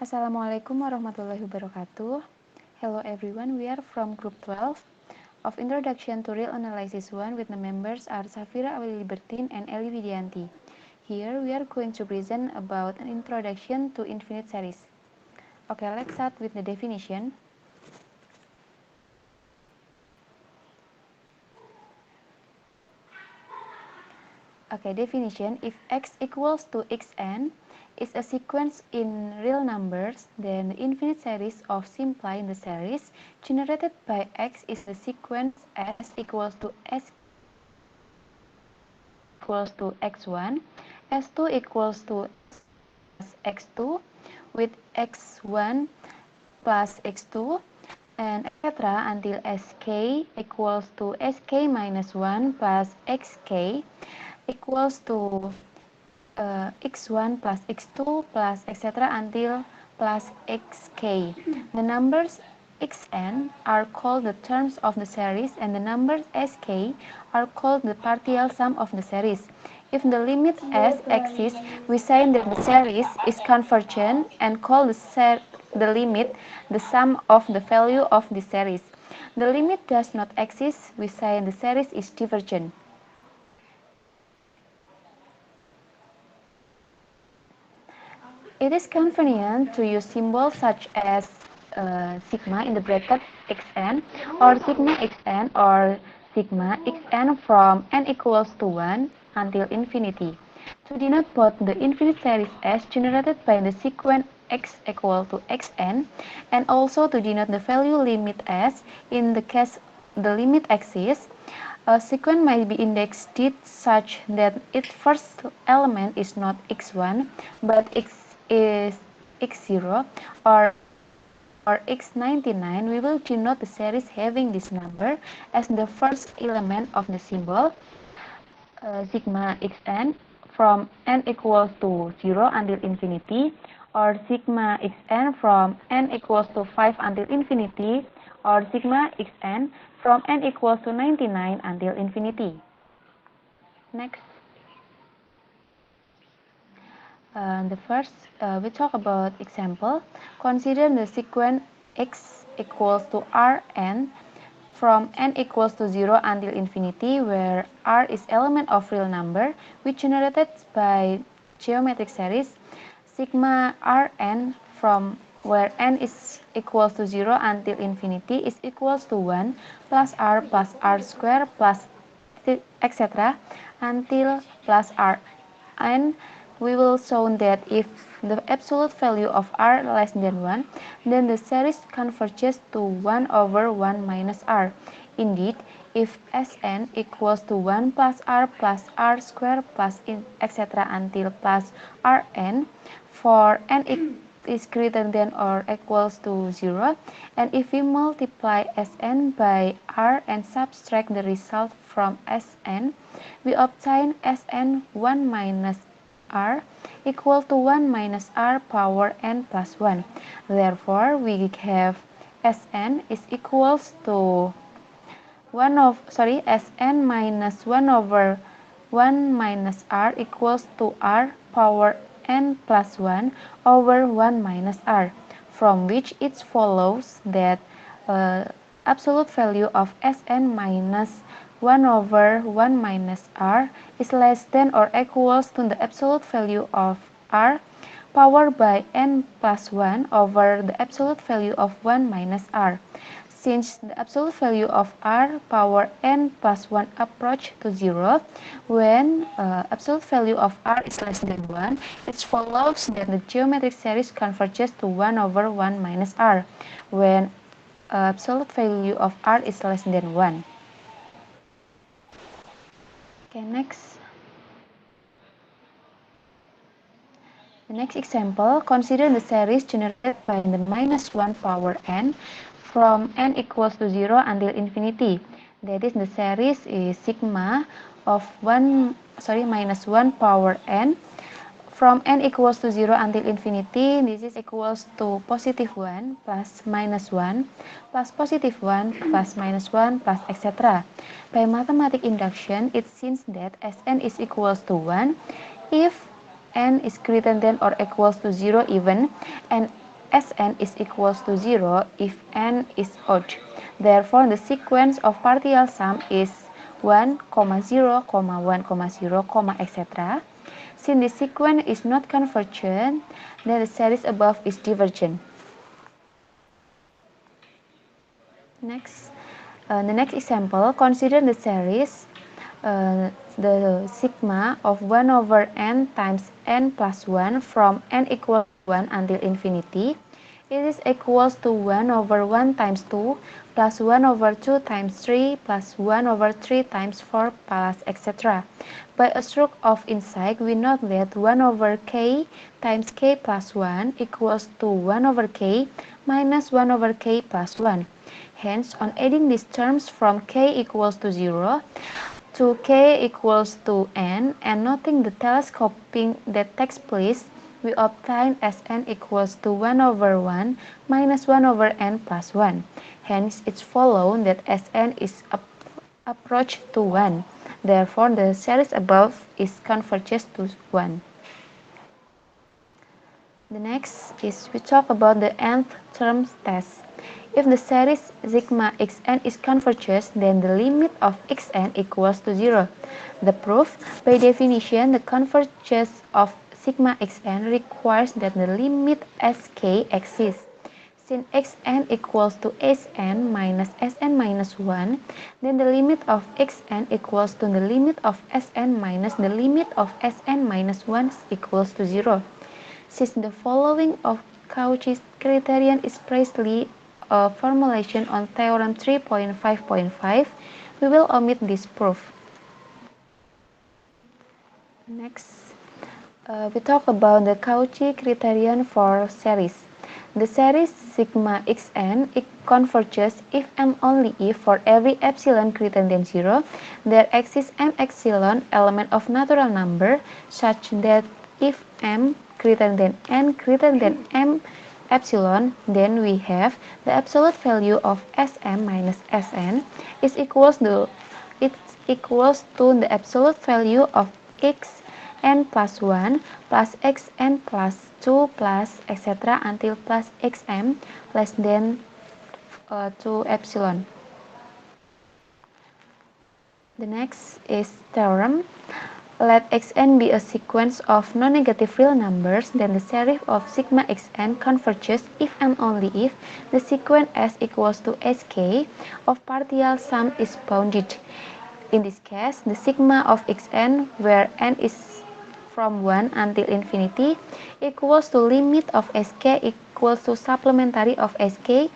Assalamualaikum warahmatullahi wabarakatuh. Hello everyone, we are from Group 12 of Introduction to Real Analysis 1 with the members are Safira Awili Libertine and Eli Widianti. Here we are going to present about an introduction to infinite series. Okay, let's start with the definition. Okay, definition, if x equals to xn is a sequence in real numbers, then the infinite series of simply the series generated by x is the sequence s equals to x1, s2 equals to x2 with x1 plus x2 and etc. until sk equals to sk minus 1 plus xk equals to x1 plus x2 plus etc. until plus xk. The numbers xn are called the terms of the series and the numbers sk are called the partial sum of the series. If the limit s exists, we say that the series is convergent and call the limit the sum of the value of the series. The limit does not exist, we say the series is divergent. It is convenient to use symbols such as sigma in the bracket xn or sigma xn or sigma xn from n equals to 1 until infinity to denote both the infinite series S generated by the sequence x equal to xn and also to denote the value limit S in the case the limit exists. A sequence may be indexed such that its first element is not x1 but is x0 or x99. We will denote the series having this number as the first element of the symbol sigma xn from n equals to 0 until infinity, or sigma xn from n equals to 5 until infinity, or sigma xn from n equals to 99 until infinity. Next. The first, we talk about example. Consider the sequence x equals to Rn from n equals to 0 until infinity, where R is element of real number, which generated by geometric series. Sigma Rn from where n is equals to 0 until infinity is equals to 1 plus R square plus etc. until plus R. And we will show that if the absolute value of R less than 1, then the series converges to 1 over 1 minus R. Indeed, if Sn equals to 1 plus R square plus etc. until plus Rn, for n is greater than or equals to 0, and if we multiply Sn by R and subtract the result from Sn, we obtain Sn 1 minus R equal to 1 minus R power n plus 1. Therefore, we have Sn is equals to Sn minus 1 over 1 minus R equals to R power n plus 1 over 1 minus R, from which it follows that absolute value of Sn minus 1 over 1 minus R is less than or equals to the absolute value of R powered by n plus 1 over the absolute value of 1 minus R. Since the absolute value of R power n plus 1 approach to 0, when absolute value of R is less than 1, it follows that the geometric series converges to 1 over 1 minus R, when absolute value of R is less than 1. Okay, next. The next example, consider the series generated by the minus 1 power n from n equals to 0 until infinity. That is, the series is sigma of minus 1 power n from n equals to 0 until infinity. This is equals to positive 1 plus minus 1 plus positive 1 plus minus 1 plus etc. By mathematical induction, it seems that Sn is equals to 1 if n is greater than or equals to 0 even, and Sn is equals to 0 if n is odd. Therefore, the sequence of partial sum is 1, 0, 1, 0, etc. Since the sequence is not convergent, then the series above is divergent. The next example, consider the series the sigma of 1 over n times n plus 1 from n equals to 1 until infinity. It is equals to 1 over 1 times 2 plus 1 over 2 times 3 plus 1 over 3 times 4 plus etc. By a stroke of insight, we note that 1 over k times k plus 1 equals to 1 over k minus 1 over k plus 1. Hence, on adding these terms from k equals to 0 to k equals to n and noting the telescoping that takes place, we obtain Sn equals to 1 over 1 minus 1 over n plus 1. Hence, it follows that Sn is approach to 1. Therefore, the series above is converges to 1. The next is we talk about the nth term test. If the series sigma xn is converges, then the limit of xn equals to 0. The proof, by definition, the convergence of sigma xn requires that the limit sk exists. Since xn equals to Sn minus 1, then the limit of xn equals to the limit of Sn minus the limit of Sn minus 1 equals to 0. Since the following of Cauchy's criterion is precisely a formulation on theorem 3.5.5, we will omit this proof. Next, we talk about the Cauchy criterion for series. The series sigma xn converges if and only if for every epsilon greater than 0, there exists m epsilon element of natural number such that if m greater than n greater than m epsilon, then we have the absolute value of Sm minus Sn is equals to the absolute value of x n plus 1 plus xn plus 2 plus etc. until plus xm less than 2 epsilon. The next is theorem. Let xn be a sequence of non-negative real numbers, then the series of sigma xn converges if and only if the sequence s equals to sk of partial sum is bounded. In this case, the sigma of xn, where n is from 1 until infinity, equals to limit of sk equals to supplementary of sk,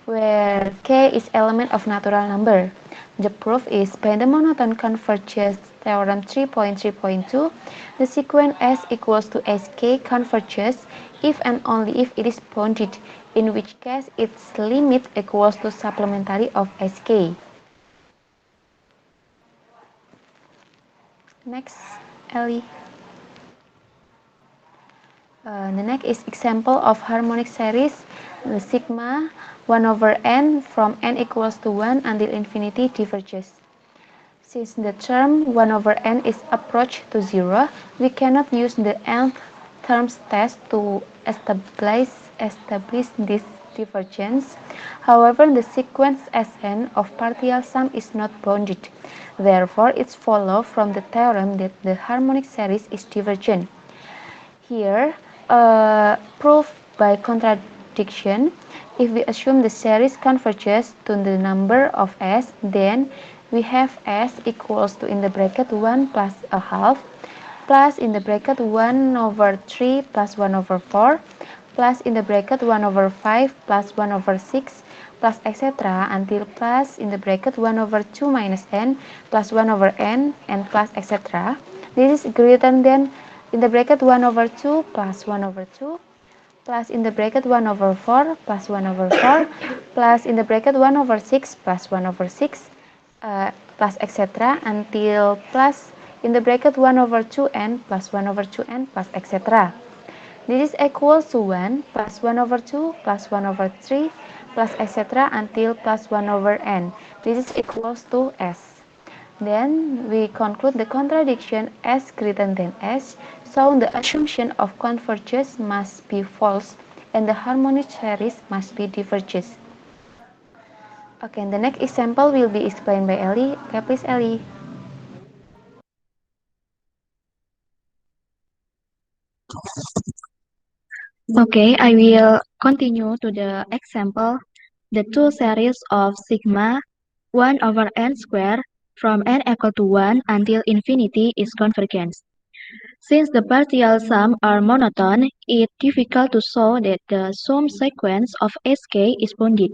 where k is element of natural number. The proof is by the monotone convergence theorem 3.3.2, the sequence s equals to sk converges if and only if it is bounded, in which case its limit equals to supplementary of sk. Next, Ellie. The next is example of harmonic series, the sigma 1 over n from n equals to 1 until infinity diverges. Since the term 1 over n is approached to 0, we cannot use the nth terms test to establish this divergence. However, the sequence Sn of partial sum is not bounded. Therefore, it follows from the theorem that the harmonic series is divergent. Here, proof by contradiction. If we assume the series converges to the number of s, then we have s equals to in the bracket 1 plus a half plus in the bracket 1 over 3 plus 1 over 4 plus in the bracket 1 over 5 plus 1 over 6 plus etc. until plus in the bracket 1 over 2 minus n plus 1 over n and plus etc. This is greater than in the bracket 1 over 2 plus 1 over 2 plus in the bracket 1 over 4 plus 1 over 4 plus in the bracket 1 over 6 plus 1 over 6 plus etc. until plus in the bracket 1 over 2n plus 1 over 2n plus etc. This is equals to 1 plus 1 over 2 plus 1 over 3 plus etc. until plus 1 over n. This is equals to s. Then we conclude the contradiction s greater than s, so the assumption of convergence must be false and the harmonic series must be divergent. Okay, and the next example will be explained by Ellie. Okay, please Ellie. Okay, I will continue to the example. The two series of sigma 1 over n squared from n equal to 1 until infinity is convergent. Since the partial sum are monotone, it's difficult to show that the sum sequence of Sk is bounded.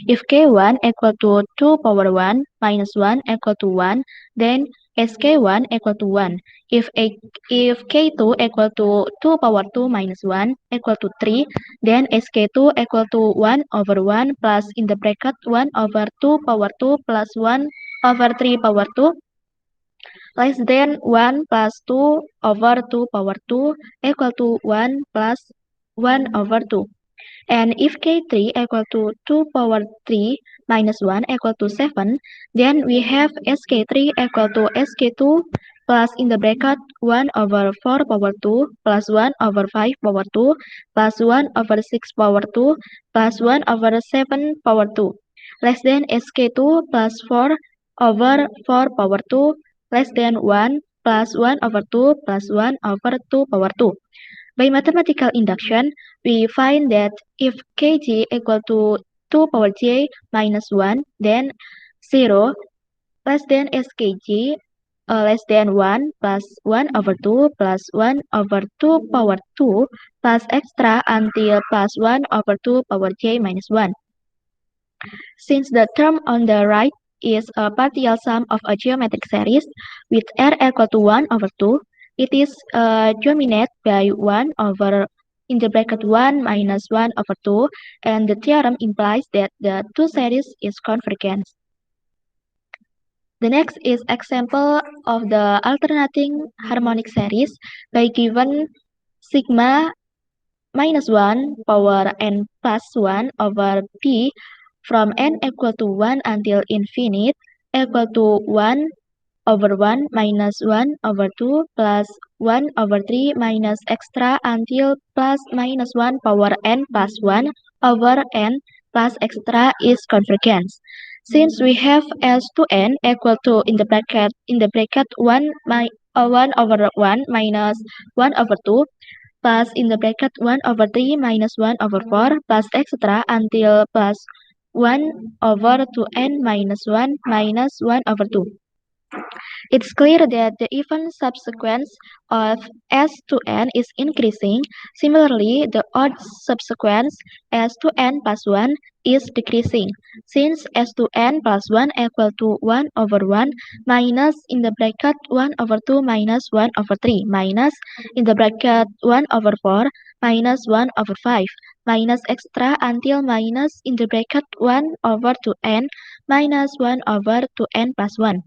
If k1 equal to 2 power 1 minus 1 equal to 1, then Sk1 equal to 1. If k2 equal to 2 power 2 minus 1 equal to 3, then Sk2 equal to 1 over 1 plus in the bracket 1 over 2 power 2 plus 1 over 3 power 2 less than 1 plus 2 over 2 power 2 equal to 1 plus 1 over 2. And if k3 equal to 2 power 3 minus 1 equal to 7, then we have sk3 equal to sk2 plus in the bracket 1 over 4 power 2 plus 1 over 5 power 2 plus 1 over 6 power 2 plus 1 over 7 power 2 less than sk2 plus 4 over 4 power 2 less than 1 plus 1 over 2 plus 1 over 2 power 2. By mathematical induction, we find that if kg equal to 2 power j minus 1, then 0 less than skg less than 1 plus 1 over 2 plus 1 over 2 power 2 plus extra until plus 1 over 2 power j minus 1. Since the term on the right is a partial sum of a geometric series with r equal to 1 over 2, it is dominated by 1 over in the bracket 1 minus 1 over 2, and the theorem implies that the two series is convergent. The next is example of the alternating harmonic series by given sigma minus 1 power n plus 1 over p from n equal to 1 until infinite equal to 1 over 1 minus 1 over 2 plus 1 over 3 minus extra until plus minus 1 power n plus 1 over n plus extra is convergent. Since we have s to n equal to in the bracket 1 over 1 minus 1 over 2 plus in the bracket 1 over 3 minus 1 over 4 plus etc. until plus 1 over 2n minus 1 minus 1 over 2. It's clear that the even subsequence of s to n is increasing. Similarly, the odd subsequence s to n plus 1 is decreasing, since s to n plus 1 equal to 1 over 1 minus in the bracket 1 over 2 minus 1 over 3 minus in the bracket 1 over 4 minus 1 over 5 minus extra until minus in the bracket 1 over 2n minus 1 over 2n plus 1.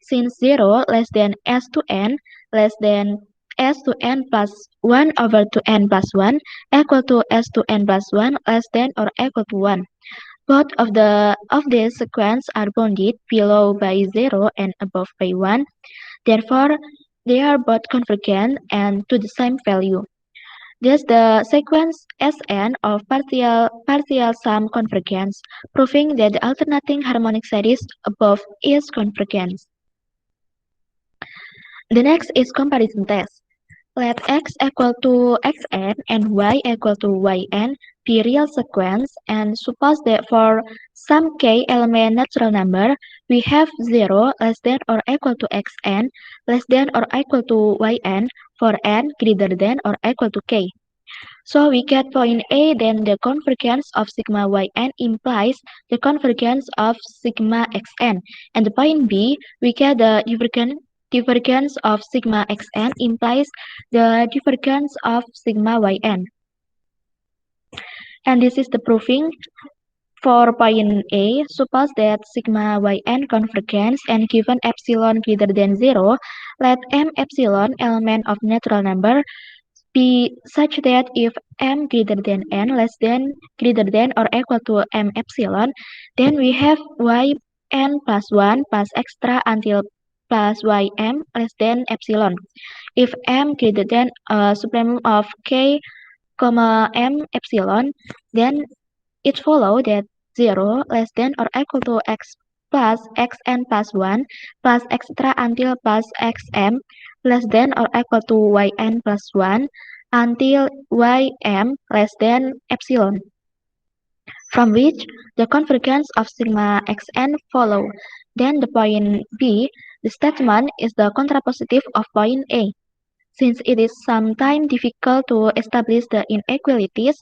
Since 0 less than s to n less than s to n plus 1 over 2n plus 1 equal to s to n plus 1 less than or equal to 1. Both of these sequence are bounded below by 0 and above by 1. Therefore, they are both convergent and to the same value. Thus, the sequence Sn of partial sum convergence, proving that the alternating harmonic series above is convergent. The next is comparison test. Let x equal to xn and y equal to yn be real sequence, and suppose that for some k element natural number, we have 0 less than or equal to xn less than or equal to yn for n greater than or equal to k. So we get point A, then the convergence of sigma yn implies the convergence of sigma xn. And the point B, we get the divergence of sigma xn implies the divergence of sigma yn. And this is the proving for point A. Suppose that sigma yn convergence and given epsilon greater than 0, let m epsilon element of natural number be such that if m greater than n less than greater than or equal to m epsilon, then we have yn plus 1 plus extra until plus ym less than epsilon. If m greater than a supremum of k comma m epsilon, then it follows that 0 less than or equal to x plus xn plus 1 plus extra until plus xm less than or equal to yn plus 1 until ym less than epsilon, from which the convergence of sigma xn follow. Then the point B, the statement is the contrapositive of point A. Since it is sometimes difficult to establish the inequalities,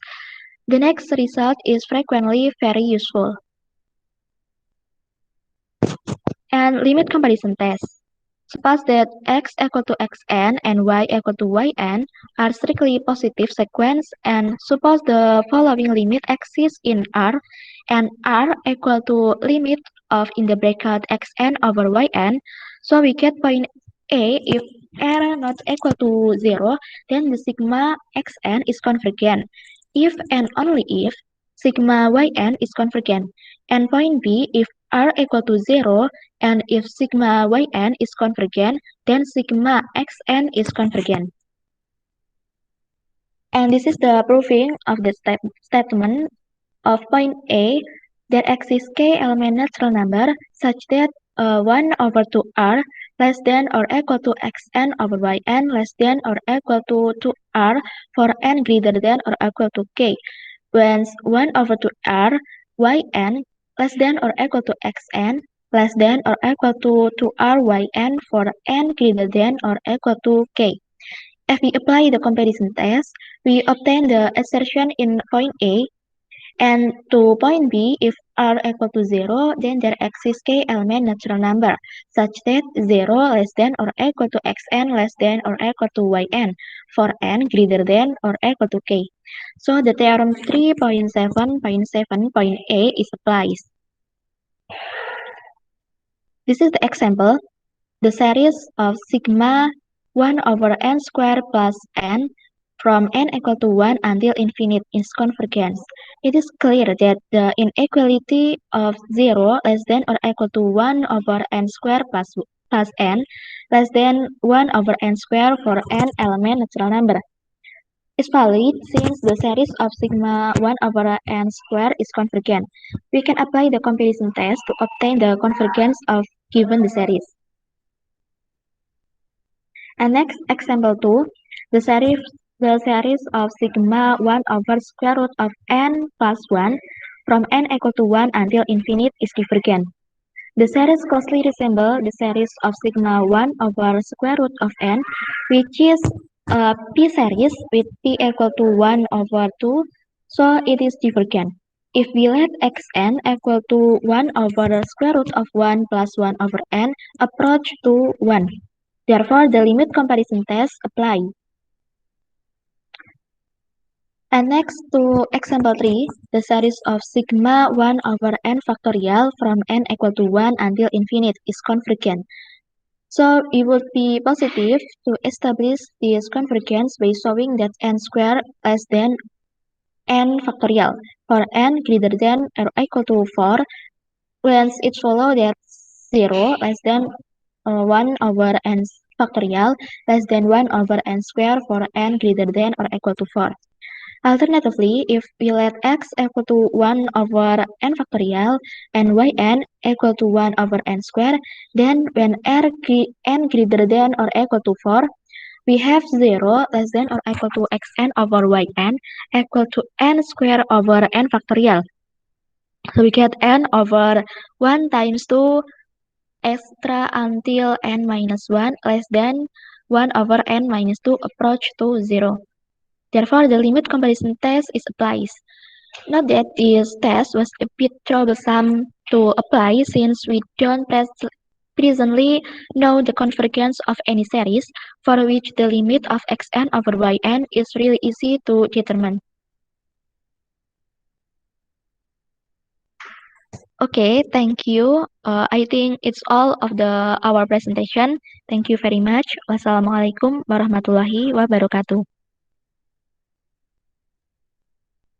the next result is frequently very useful. And limit comparison test. Suppose that x equal to xn and y equal to yn are strictly positive sequence, and suppose the following limit exists in R, and R equal to limit of in the bracket xn over yn, so we get point A. If R not equal to 0, then the sigma xn is convergent. If and only if sigma yn is convergent. And point B, if R equal to 0, and if sigma yn is convergent, then sigma xn is convergent. And this is the proving of the statement of point A, that exists k element natural number such that 1 over 2r less than or equal to xn over yn less than or equal to 2r for n greater than or equal to k, whence 1 over 2r yn less than or equal to xn less than or equal to 2ryn for n greater than or equal to k. If we apply the comparison test, we obtain the assertion in point A, and to point B, if R equal to 0, then there exists k element natural number, such that 0 less than or equal to xn less than or equal to yn for n greater than or equal to k. So the theorem 3.7.7.a is applied. This is the example. The series of sigma 1 over n squared plus n from n equal to 1 until infinite is convergent. It is clear that the inequality of 0 less than or equal to 1 over n squared plus n less than 1 over n squared for n element natural number is valid since the series of sigma 1 over n squared is convergent. We can apply the comparison test to obtain the convergence of given the series. And next, example 2, the series of sigma 1 over square root of n plus 1 from n equal to 1 until infinite is divergent. The series closely resembles the series of sigma 1 over square root of n, which is a p series with p equal to 1 over 2, so it is divergent. If we let xn equal to 1 over square root of 1 plus 1 over n approach to 1. Therefore, the limit comparison test apply. And next to example 3, the series of sigma 1 over n factorial from n equal to 1 until infinite is convergent. So it would be positive to establish this convergence by showing that n squared less than n factorial for n greater than or equal to 4, whence it follows that 0 less than 1 over n factorial less than 1 over n squared for n greater than or equal to 4. Alternatively, if we let x equal to 1 over n factorial and yn equal to 1 over n squared, then when n greater than or equal to 4, we have 0 less than or equal to xn over yn equal to n squared over n factorial. So we get n over 1 times 2 extra until n minus 1 less than 1 over n minus 2 approach to 0. Therefore, the limit comparison test is applied. Note that this test was a bit troublesome to apply since we don't presently know the convergence of any series for which the limit of xn over yn is really easy to determine. Okay, thank you. I think it's all of our presentation. Thank you very much. Wassalamualaikum warahmatullahi wabarakatuh.